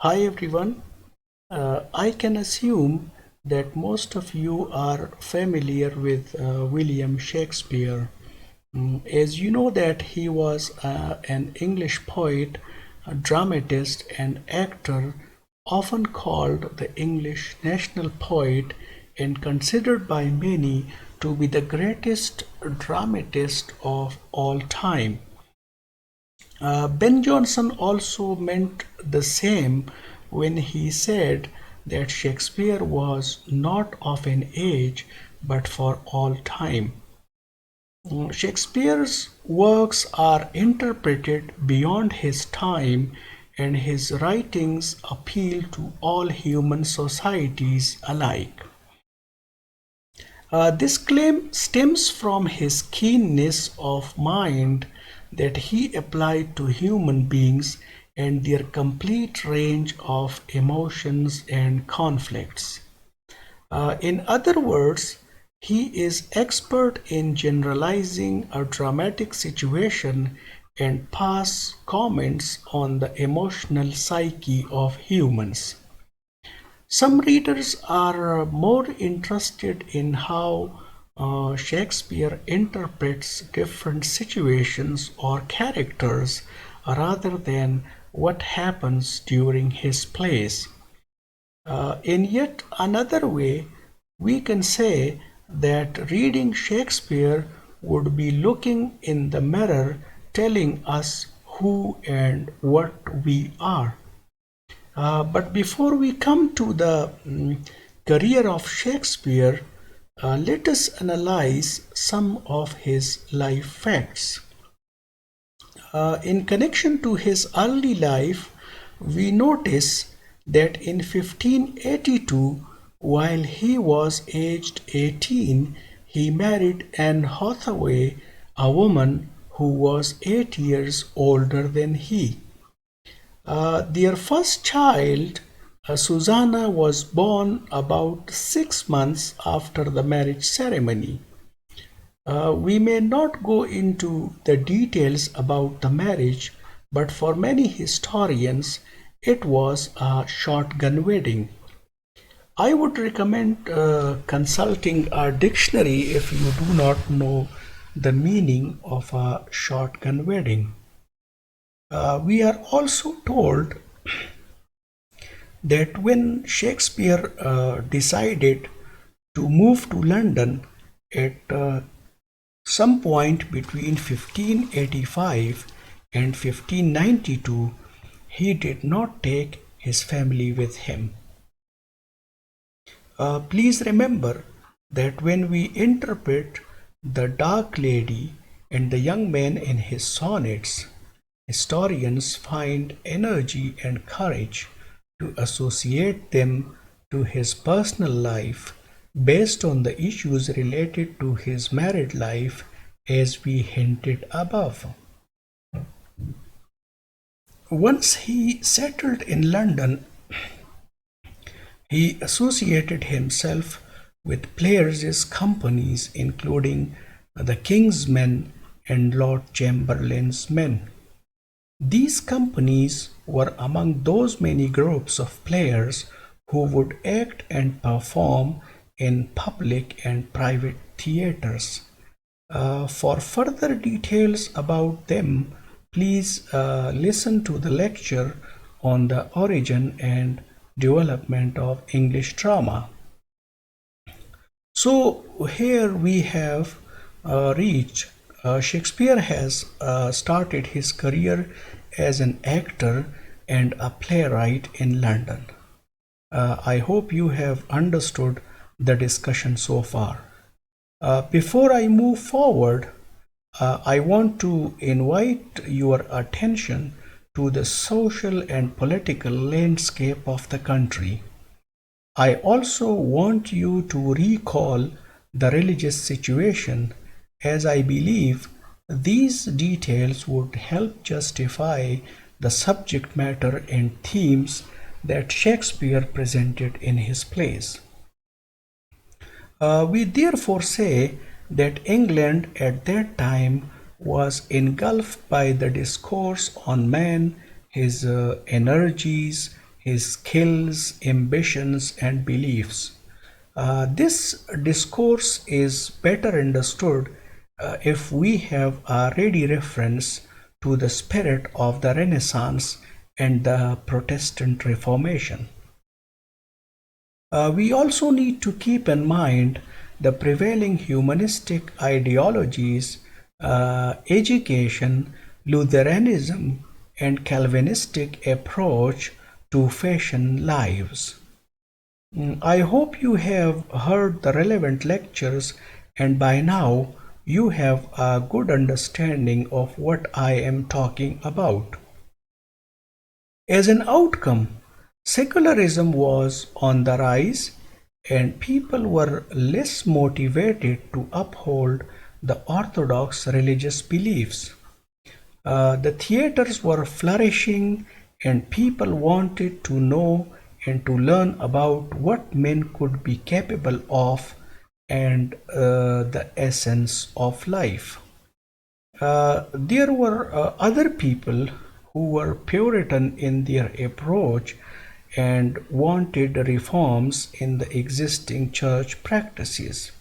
Hi everyone. I can assume that most of you are familiar with William Shakespeare. As you know that he was an English poet, a dramatist and actor, often called the English national poet and considered by many to be the greatest dramatist of all time. Ben Jonson also meant the same when he said that Shakespeare was not of an age but for all time. Shakespeare's works are interpreted beyond his time, and his writings appeal to all human societies alike. This claim stems from his keenness of mind that he applied to human beings and their complete range of emotions and conflicts. In other words, he is expert in generalizing a dramatic situation and pass comments on the emotional psyche of humans. Some readers are more interested in how Shakespeare interprets different situations or characters rather than what happens during his plays. In yet another way, we can say that reading Shakespeare would be looking in the mirror telling us who and what we are. But before we come to the career of Shakespeare, let us analyze some of his life facts. In connection to his early life, we notice that in 1582, while he was aged 18, he married Anne Hathaway, a woman who was 8 years older than he. Their first child, Susanna, was born about 6 months after the marriage ceremony. We may not go into the details about the marriage, but for many historians, it was a shotgun wedding. I would recommend consulting a dictionary if you do not know the meaning of a shotgun wedding. We are also told that when Shakespeare decided to move to London at some point between 1585 and 1592, he did not take his family with him. Please remember that when we interpret the Dark Lady and the young man in his sonnets, historians find energy and courage to associate them to his personal life based on the issues related to his married life as we hinted above. Once he settled in London, he associated himself with players' companies including the King's Men and Lord Chamberlain's Men. These companies were among those many groups of players who would act and perform in public and private theaters. For further details about them, please listen to the lecture on the origin and development of English drama. So here we have reached. Shakespeare has started his career as an actor and a playwright in London. I hope you have understood the discussion so far. Before I move forward, I want to invite your attention to the social and political landscape of the country. I also want you to recall the religious situation, as I believe these details would help justify the subject matter and themes that Shakespeare presented in his plays. We therefore say that England at that time was engulfed by the discourse on man, his energies, his skills, ambitions, and beliefs. This discourse is better understood if we have a ready reference to the spirit of the Renaissance and the Protestant Reformation. We also need to keep in mind the prevailing humanistic ideologies, education, Lutheranism, and Calvinistic approach to fashion lives. I hope you have heard the relevant lectures and by now you have a good understanding of what I am talking about. As an outcome, secularism was on the rise and people were less motivated to uphold the orthodox religious beliefs. The theaters were flourishing and people wanted to know and to learn about what men could be capable of and the essence of life. There were other people who were Puritan in their approach and wanted reforms in the existing church practices.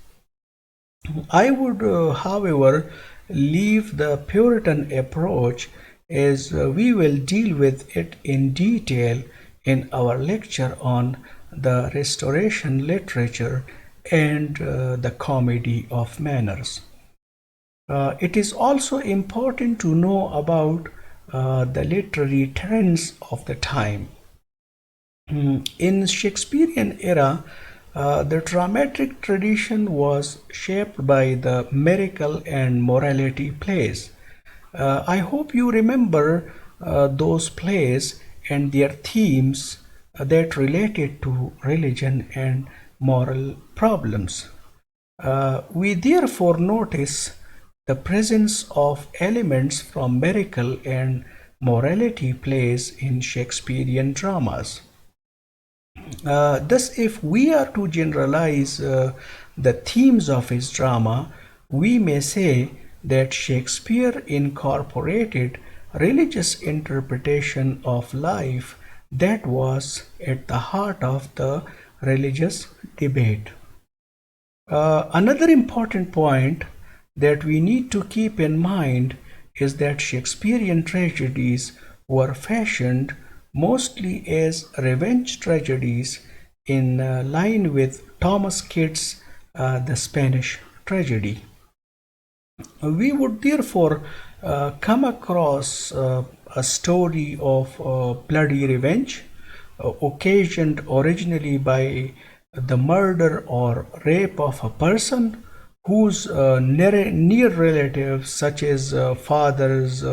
I would, however, leave the Puritan approach as we will deal with it in detail in our lecture on the Restoration literature and the comedy of manners. It is also important to know about the literary trends of the time. In Shakespearean era, the dramatic tradition was shaped by the miracle and morality plays. I hope you remember those plays and their themes that related to religion and moral problems. We therefore notice the presence of elements from miracle and morality plays in Shakespearean dramas. Thus, if we are to generalize the themes of his drama, we may say that Shakespeare incorporated religious interpretation of life that was at the heart of the religious debate. Another important point that we need to keep in mind is that Shakespearean tragedies were fashioned mostly as revenge tragedies in line with Thomas Kyd's The Spanish Tragedy. We would therefore come across a story of bloody revenge occasioned originally by the murder or rape of a person whose near relatives such as fathers,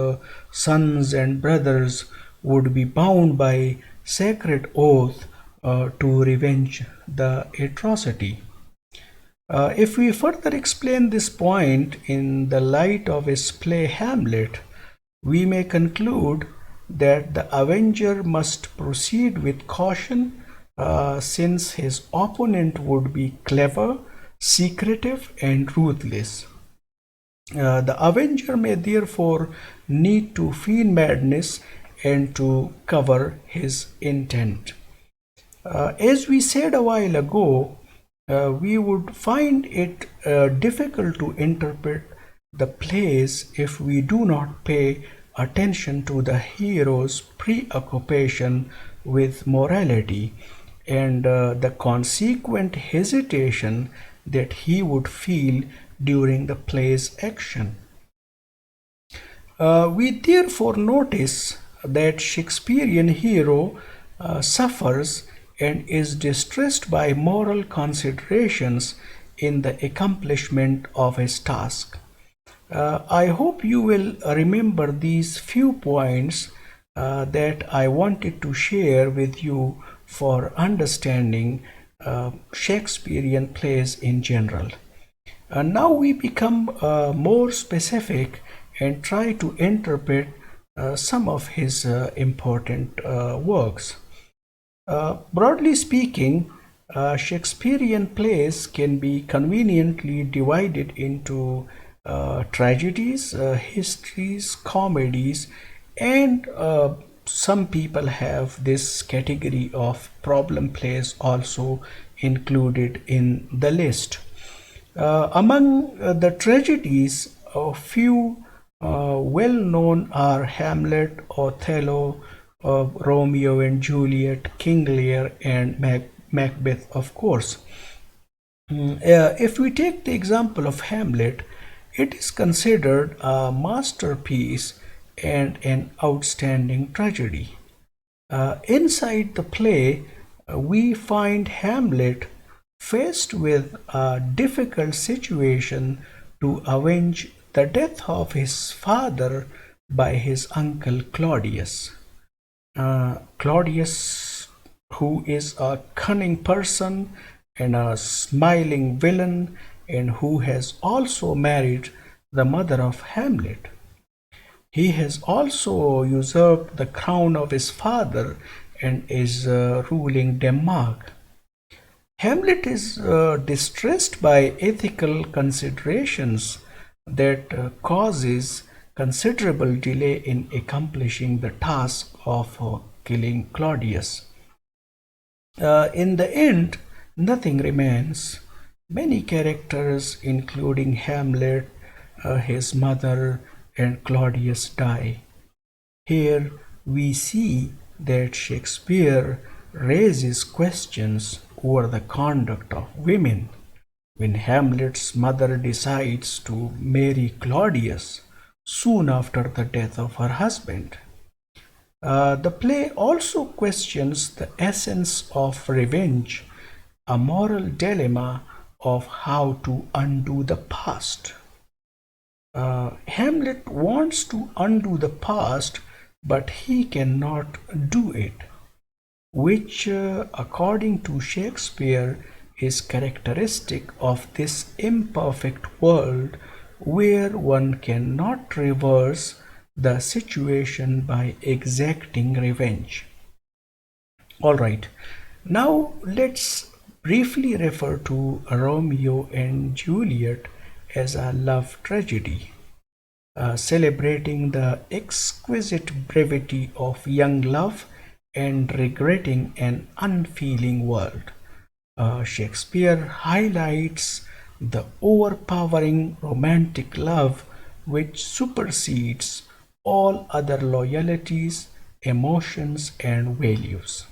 sons and brothers would be bound by sacred oath to revenge the atrocity. If we further explain this point in the light of his play Hamlet, we may conclude that the avenger must proceed with caution since his opponent would be clever, secretive, and ruthless. The avenger may therefore need to feign madness and to cover his intent. As we said a while ago, we would find it difficult to interpret the plays if we do not pay attention to the hero's preoccupation with morality and the consequent hesitation that he would feel during the play's action. We therefore notice that Shakespearean hero suffers and is distressed by moral considerations in the accomplishment of his task. I hope you will remember these few points that I wanted to share with you for understanding Shakespearean plays in general. Now we become more specific and try to interpret some of his important works. Broadly speaking, Shakespearean plays can be conveniently divided into tragedies, histories, comedies, and some people have this category of problem plays also included in the list. Among the tragedies, a few well known are Hamlet, Othello, Romeo and Juliet, King Lear, and Macbeth, of course. If we take the example of Hamlet, it is considered a masterpiece and an outstanding tragedy. Inside the play, we find Hamlet faced with a difficult situation to avenge the death of his father by his uncle Claudius. Claudius, who is a cunning person and a smiling villain, and who has also married the mother of Hamlet. He has also usurped the crown of his father and is ruling Denmark. Hamlet is distressed by ethical considerations that causes considerable delay in accomplishing the task of killing Claudius. In the end, nothing remains. Many characters, including Hamlet, his mother, and Claudius, die. Here we see that Shakespeare raises questions over the conduct of women. When Hamlet's mother decides to marry Claudius soon after the death of her husband. The play also questions the essence of revenge, a moral dilemma of how to undo the past. Hamlet wants to undo the past, but he cannot do it, which, according to Shakespeare, is characteristic of this imperfect world where one cannot reverse the situation by exacting revenge. Alright, now let's briefly refer to Romeo and Juliet as a love tragedy, celebrating the exquisite brevity of young love and regretting an unfeeling world. Shakespeare highlights the overpowering romantic love which supersedes all other loyalties, emotions, and values.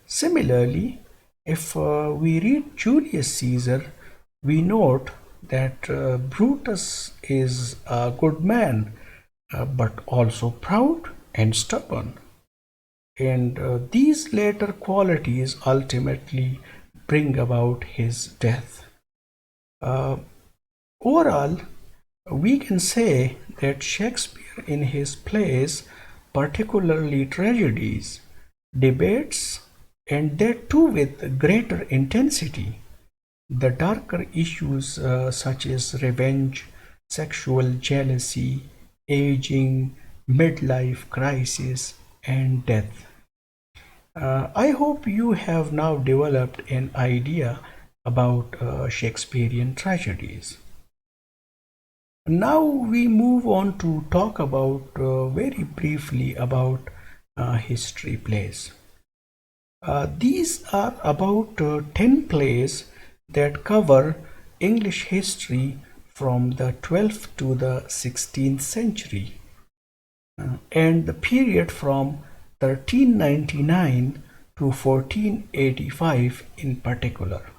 Similarly, if we read Julius Caesar, we note that Brutus is a good man, but also proud and stubborn. And these latter qualities ultimately bring about his death. Overall, we can say that Shakespeare in his plays, particularly tragedies, debates, and that too with greater intensity, the darker issues such as revenge, sexual jealousy, aging, midlife crisis, and death. I hope you have now developed an idea about Shakespearean tragedies. Now we move on to talk about very briefly about history plays. These are about 10 plays that cover English history from the 12th to the 16th century and the period from 1399 to 1485 in particular.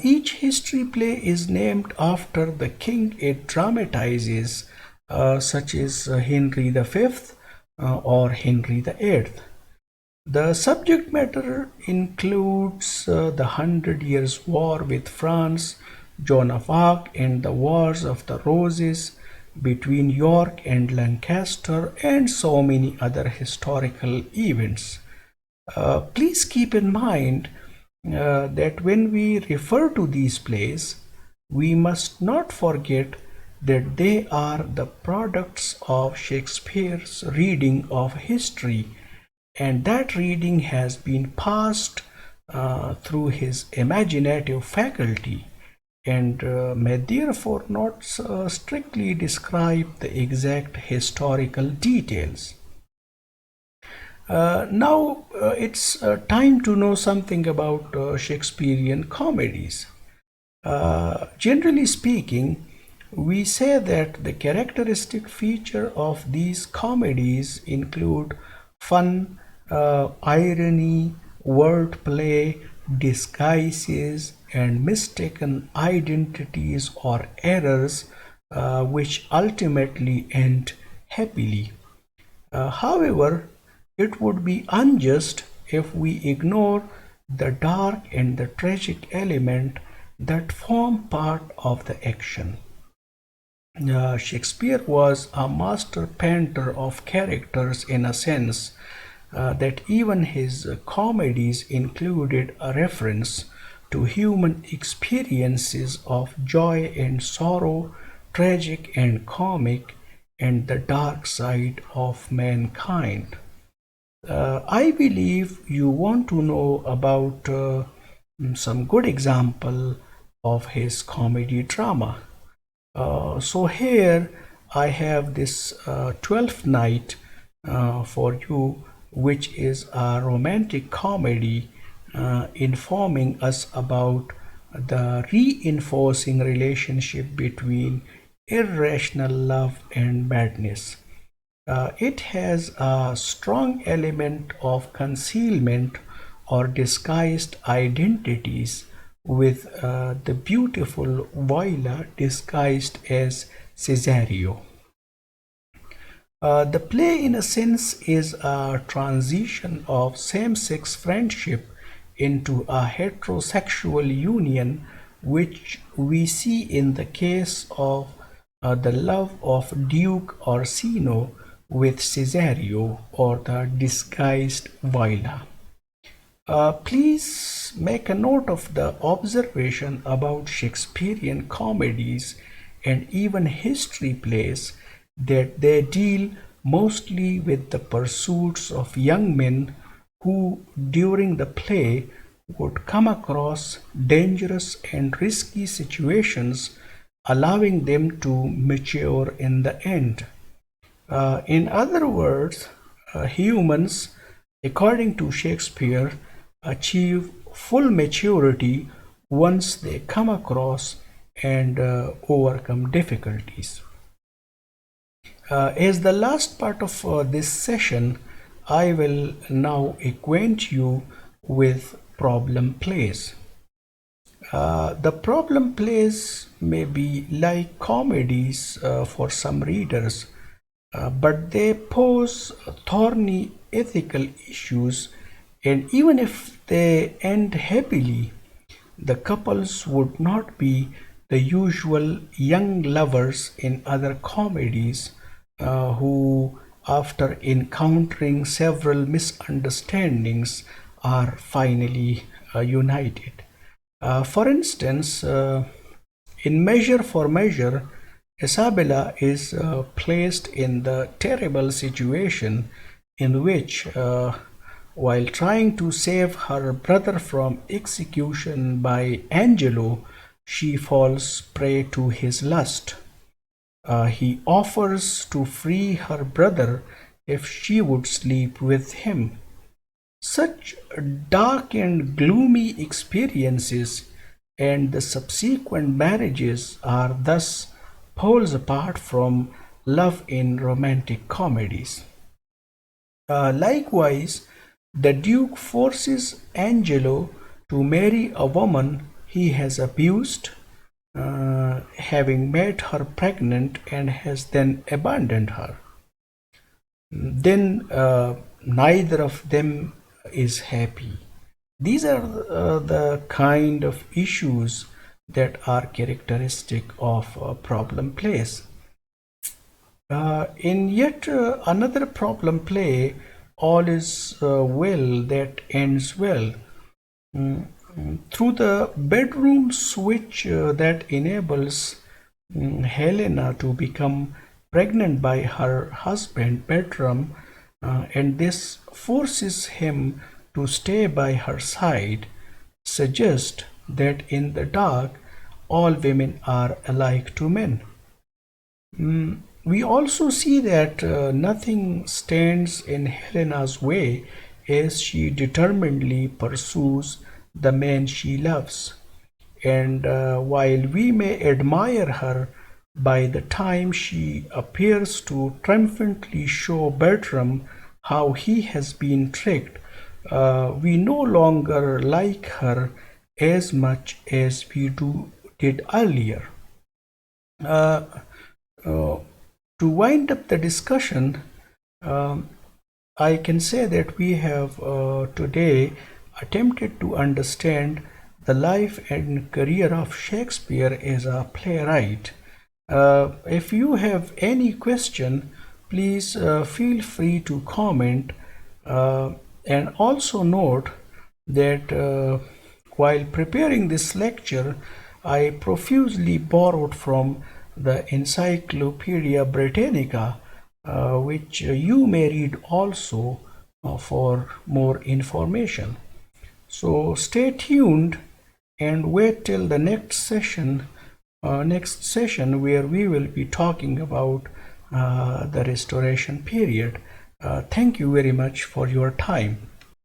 Each history play is named after the king it dramatizes, such as Henry V or Henry VIII. The subject matter includes the Hundred Years' War with France, Joan of Arc, and the Wars of the Roses between York and Lancaster, and so many other historical events. Please keep in mind that when we refer to these plays, we must not forget that they are the products of Shakespeare's reading of history, and that reading has been passed through his imaginative faculty and may therefore not strictly describe the exact historical details. Now it's time to know something about Shakespearean comedies. Generally speaking, we say that the characteristic feature of these comedies include fun, irony, wordplay, disguises, and mistaken identities or errors, which ultimately end happily. However, it would be unjust if we ignore the dark and the tragic element that form part of the action. Shakespeare was a master painter of characters in a sense that even his comedies included a reference to human experiences of joy and sorrow, tragic and comic, and the dark side of mankind. I believe you want to know about some good example of his comedy drama. So here I have this 12th night for you, which is a romantic comedy informing us about the reinforcing relationship between irrational love and madness. It has a strong element of concealment or disguised identities, with the beautiful Viola disguised as Cesario. The play, in a sense, is a transition of same sex friendship into a heterosexual union, which we see in the case of the love of Duke Orsino with Cesario, or the disguised Viola. Please make a note of the observation about Shakespearean comedies and even history plays that they deal mostly with the pursuits of young men who, during the play, would come across dangerous and risky situations, allowing them to mature in the end. In other words, humans, according to Shakespeare, achieve full maturity once they come across and overcome difficulties. As the last part of this session, I will now acquaint you with problem plays. The problem plays may be like comedies for some readers, but they pose thorny ethical issues, and even if they end happily, the couples would not be the usual young lovers in other comedies who, after encountering several misunderstandings, are finally united. For instance, in Measure for Measure, Isabella is placed in the terrible situation in which, while trying to save her brother from execution by Angelo, she falls prey to his lust. He offers to free her brother if she would sleep with him. Such dark and gloomy experiences and the subsequent marriages are thus poles apart from love in romantic comedies. Likewise, the Duke forces Angelo to marry a woman he has abused, having made her pregnant, and has then abandoned her. Then neither of them is happy. These are the kind of issues that are characteristic of problem plays. In yet another problem play, All is Well That Ends Well. Through the bedroom switch that enables Helena to become pregnant by her husband Bertram, and this forces him to stay by her side, suggest that in the dark all women are alike to men. We also see that nothing stands in Helena's way as she determinedly pursues the man she loves. And while we may admire her, by the time she appears to triumphantly show Bertram how he has been tricked, we no longer like her as much as did earlier. Uh, uh, to wind up the discussion, um, I can say that we have today attempted to understand the life and career of Shakespeare as a playwright. If you have any question, please feel free to comment, uh, and also note that while preparing this lecture, I profusely borrowed from the Encyclopedia Britannica, which you may read also for more information. So stay tuned and wait till the next session where we will be talking about the Restoration period. Thank you very much for your time.